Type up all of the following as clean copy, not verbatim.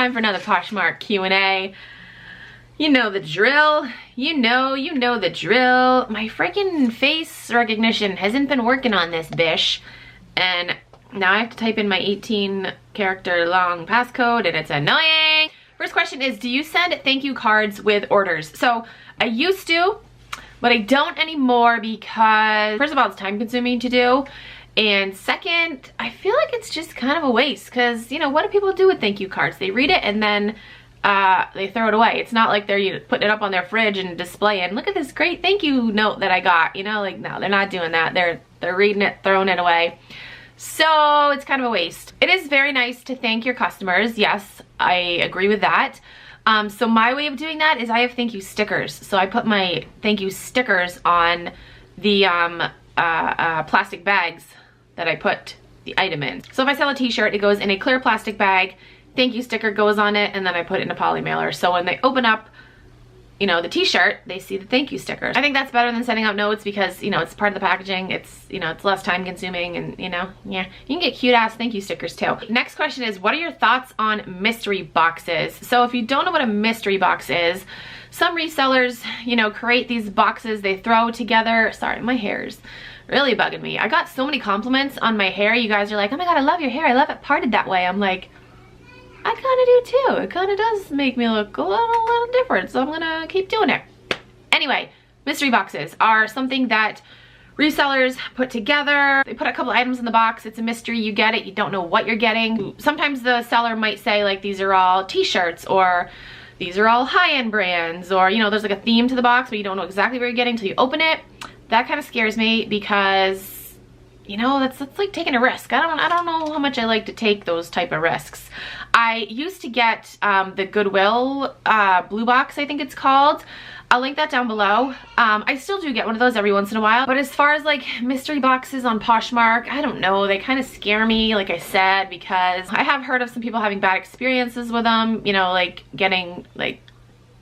time for another Poshmark Q&A. You know the drill. You know the drill. My freaking face recognition hasn't been working on this bish. And now I have to type in my 18-character long passcode and it's annoying. First question is, do you send thank you cards with orders? So I used to, but I don't anymore because first of all, it's time consuming to do. And second, I feel like it's just kind of a waste because, you know, what do people do with thank you cards? They read it and then they throw it away. It's not like they're putting it up on their fridge and displaying, look at this great thank you note that I got, you know, like no, they're not doing that. They're reading it, throwing it away. So it's kind of a waste. It is very nice to thank your customers. Yes, I agree with that. So my way of doing that is I have thank you stickers. So I put my thank you stickers on the plastic bags that I put the item in. So if I sell a t-shirt, it goes in a clear plastic bag, thank you sticker goes on it, and then I put it in a poly mailer. So when they open up, you know, the t-shirt, they see the thank you sticker. I think that's better than sending out notes because, you know, it's part of the packaging. It's, you know, it's less time consuming and, you know, yeah. You can get cute ass thank you stickers too. Next question is, what are your thoughts on mystery boxes? So if you don't know what a mystery box is, some resellers, you know, create these boxes they throw together. Sorry, my hair's really bugging me. I got so many compliments on my hair. You guys are like, oh my God, I love your hair. I love it parted that way. I'm like, I kind of do too. It kind of does make me look a little different, so I'm gonna keep doing it. Anyway, mystery boxes are something that resellers put together. They put a couple items in the box. It's a mystery. You get it. You don't know what you're getting. Sometimes the seller might say like, these are all t-shirts, or these are all high-end brands, or, you know, there's like a theme to the box, but you don't know exactly what you're getting until you open it. That kind of scares me because, you know, that's like taking a risk. I don't know how much I like to take those type of risks. I used to get the Goodwill blue box, I think it's called. I'll link that down below. I still do get one of those every once in a while, but as far as like mystery boxes on Poshmark, I don't know, they kind of scare me, like I said, because I have heard of some people having bad experiences with them, you know, like getting like,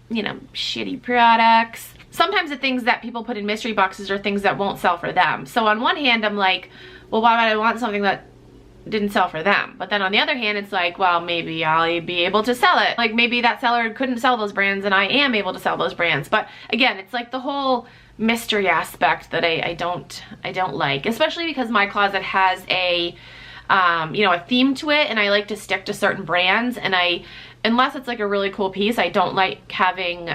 you know, shitty products. Sometimes the things that people put in mystery boxes are things that won't sell for them. So on one hand, I'm like, well, why would I want something that didn't sell for them? But then on the other hand, it's like, well, maybe I'll be able to sell it. Like maybe that seller couldn't sell those brands and I am able to sell those brands. But again, it's like the whole mystery aspect that I don't like, especially because my closet has a, you know, a theme to it, and I like to stick to certain brands, and unless it's like a really cool piece, I don't like having,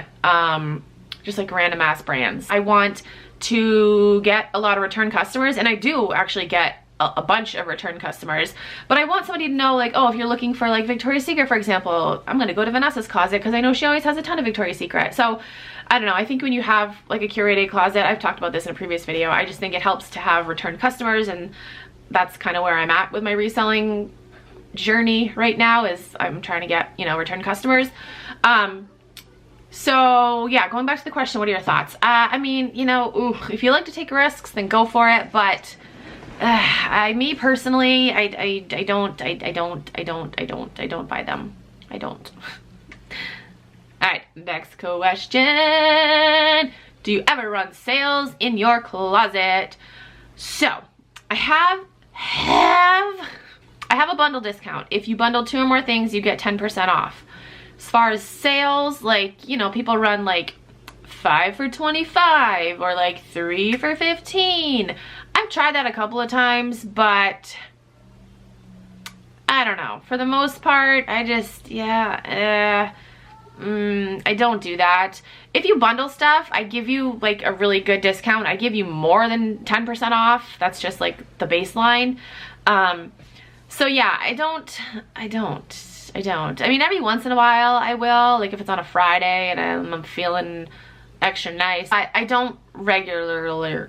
just like random ass brands. I want to get a lot of return customers, and I do actually get a bunch of return customers, but I want somebody to know, like, oh, if you're looking for like Victoria's Secret, for example, I'm gonna go to Vanessa's closet because I know she always has a ton of Victoria's Secret. So I don't know, I think when you have like a curated closet, I've talked about this in a previous video, I just think it helps to have return customers, and that's kind of where I'm at with my reselling journey right now, is I'm trying to get, you know, return customers. So yeah, going back to the question, what are your thoughts? I mean, you know, if you like to take risks, then go for it. But me personally, I don't buy them. I don't. All right, next question. Do you ever run sales in your closet? So I have a bundle discount. If you bundle 2 or more things, you get 10% off. As far as sales, like, you know, people run like 5 for $25 or like 3 for $15. I've tried that a couple of times, but I don't know. For the most part, I just, yeah, I don't do that. If you bundle stuff, I give you like a really good discount. I give you more than 10% off. That's just like the baseline. So yeah, I don't. I mean, every once in a while I will, like if it's on a Friday and I'm feeling extra nice. I don't regularly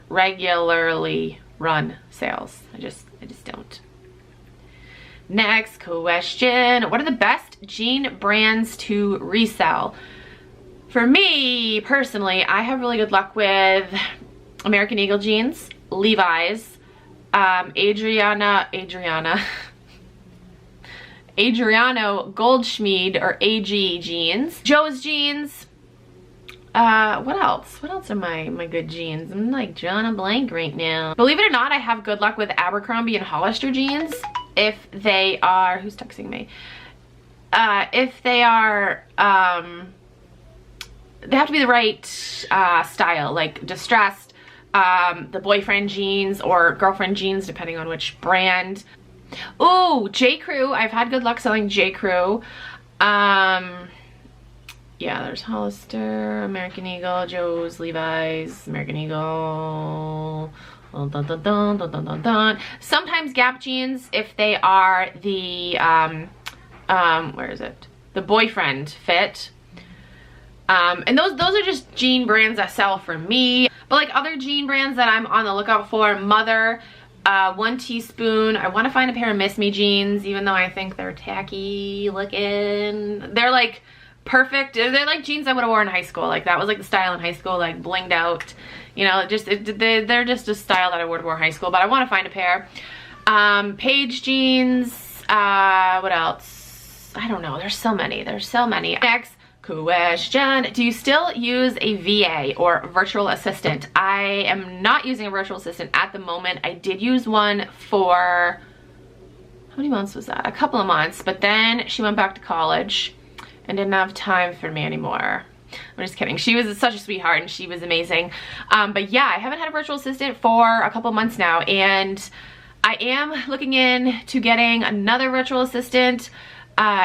run sales. I just don't. Next question. What are the best jean brands to resell? For me, personally, I have really good luck with American Eagle jeans, Levi's, Adriano Goldschmied or AG jeans, Joe's jeans. What else? What else are my good jeans? I'm like drawing a blank right now. Believe it or not, I have good luck with Abercrombie and Hollister jeans. If they are, who's texting me? if they are, they have to be the right style, like distressed, the boyfriend jeans or girlfriend jeans, depending on which brand. Ooh, J. Crew. I've had good luck selling J. Crew. Yeah, there's Hollister, American Eagle, Joe's, Levi's, American Eagle. Dun, dun, dun, dun, dun, dun, dun, dun. Sometimes Gap jeans, if they are the where is it? The boyfriend fit. And those are just jean brands that sell for me. But like other jean brands that I'm on the lookout for, Mother, 1 Teaspoon. I want to find a pair of Miss Me jeans, even though I think they're tacky looking. They're like perfect. They're like jeans I would have worn in high school. Like that was like the style in high school, like blinged out. You know, they're just a style that I would have worn in high school. But I want to find a pair. Paige jeans. What else? I don't know. There's so many. There's so many. Next question. Do you still use a VA or virtual assistant? I am not using a virtual assistant at the moment. I did use one for, how many months was that? A couple of months, but then she went back to college and didn't have time for me anymore. I'm just kidding. She was such a sweetheart and she was amazing. But yeah, I haven't had a virtual assistant for a couple of months now, and I am looking into getting another virtual assistant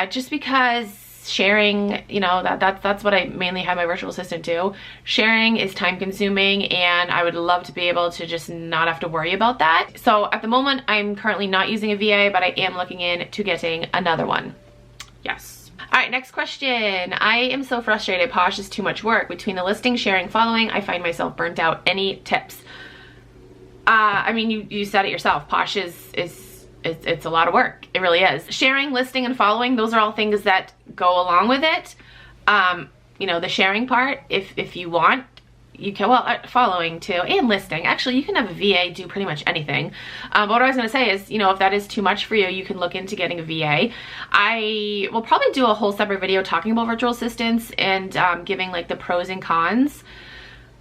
just because sharing, you know, that's what I mainly have my virtual assistant do. Sharing is time consuming, and I would love to be able to just not have to worry about that. So at the moment, I'm currently not using a VA, but I am looking into getting another one. Yes. All right, next question. I am so frustrated. Posh is too much work. Between the listing, sharing, following, I find myself burnt out. Any tips? I mean, you said it yourself. Posh it's a lot of work. It really is. Sharing, listing, and following, those are all things that go along with it. You know, the sharing part, if you want, you can, well, following too, and listing. Actually, you can have a VA do pretty much anything. But what I was gonna say is, you know, if that is too much for you, you can look into getting a VA. I will probably do a whole separate video talking about virtual assistants and giving like the pros and cons.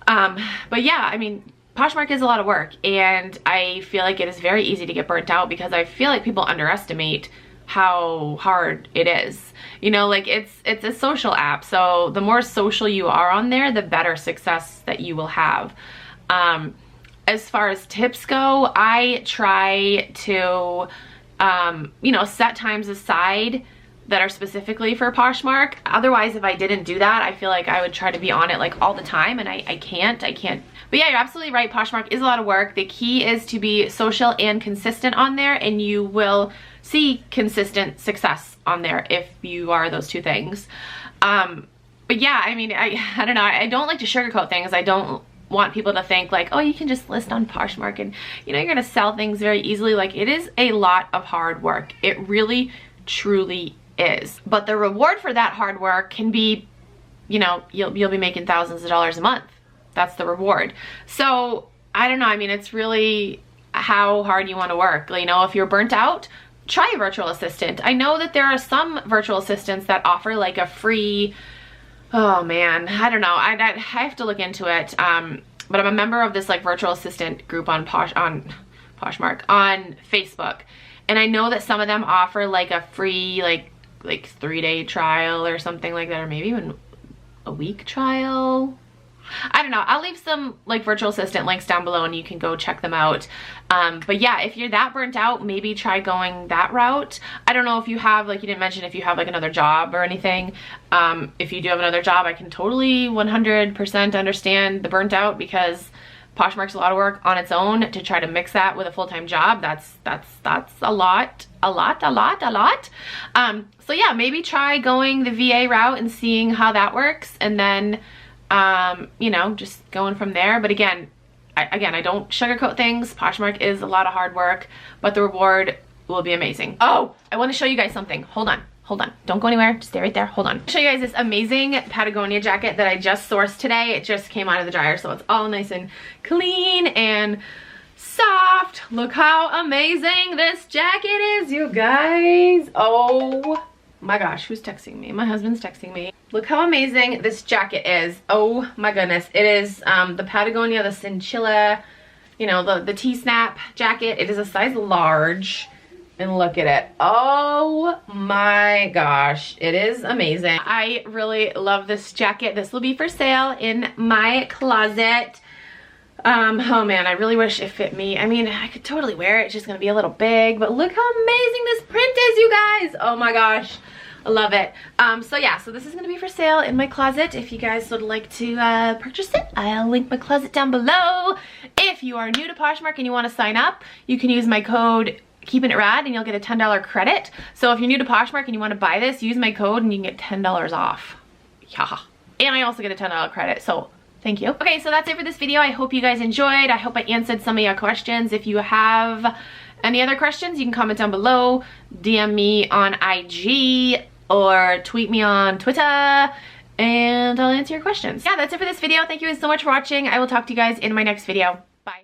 But yeah, I mean, Poshmark is a lot of work, and I feel like it is very easy to get burnt out because I feel like people underestimate how hard it is. You know, like it's a social app, so the more social you are on there, the better success that you will have. As far as tips go, I try to, you know, set times aside that are specifically for Poshmark. Otherwise, if I didn't do that, I feel like I would try to be on it like all the time, and I can't. But yeah, you're absolutely right. Poshmark is a lot of work. The key is to be social and consistent on there, and you will see consistent success on there if you are those two things. But yeah, I mean, I don't know. I don't like to sugarcoat things. I don't want people to think like, oh, you can just list on Poshmark and, you know, you're gonna sell things very easily. Like, it is a lot of hard work. It really, truly is. But the reward for that hard work can be, you know, you'll be making thousands of dollars a month. That's the reward. So I don't know. I mean, it's really how hard you want to work. You know, if you're burnt out, try a virtual assistant. I know that there are some virtual assistants that offer like a free, oh man, I don't know. I have to look into it. But I'm a member of this like virtual assistant group on Poshmark on Facebook. And I know that some of them offer like a free like 3-day trial or something like that, or maybe even a week trial. I don't know. I'll leave some like virtual assistant links down below and you can go check them out. But yeah, if you're that burnt out, maybe try going that route. I don't know if you have, like you didn't mention if you have like another job or anything. If you do have another job, I can totally 100% understand the burnt out, because Poshmark's a lot of work on its own. To try to mix that with a full-time job, that's a lot. So yeah, maybe try going the VA route and seeing how that works, and then you know, just going from there. But again, I don't sugarcoat things. Poshmark is a lot of hard work, but the reward will be amazing. Oh, I want to show you guys something. Hold on. Don't go anywhere. Just stay right there. Hold on. I'll show you guys this amazing Patagonia jacket that I just sourced today. It just came out of the dryer, so it's all nice and clean and soft. Look how amazing this jacket is, you guys. Oh my gosh, who's texting me? My husband's texting me. Look how amazing this jacket is. Oh my goodness. It is the Patagonia, the Cinchilla, you know, the T-snap jacket. It is a size large. and look at it. Oh my gosh, it is amazing. I really love this jacket. This will be for sale in my closet. Oh man, I really wish it fit me. I mean, I could totally wear it. It's just gonna be a little big, but look how amazing this print is, you guys. Oh my gosh, I love it. So yeah, so this is gonna be for sale in my closet. If you guys would like to purchase it, I'll link my closet down below. If you are new to Poshmark and you wanna sign up, you can use my code Keepin' It Rad and you'll get a $10 credit. So if you're new to Poshmark and you wanna buy this, use my code and you can get $10 off. Yeah. And I also get a $10 credit, so thank you. Okay, so that's it for this video. I hope you guys enjoyed. I hope I answered some of your questions. If you have any other questions, you can comment down below, DM me on IG, or tweet me on Twitter, and I'll answer your questions. Yeah, that's it for this video. Thank you guys so much for watching. I will talk to you guys in my next video. Bye.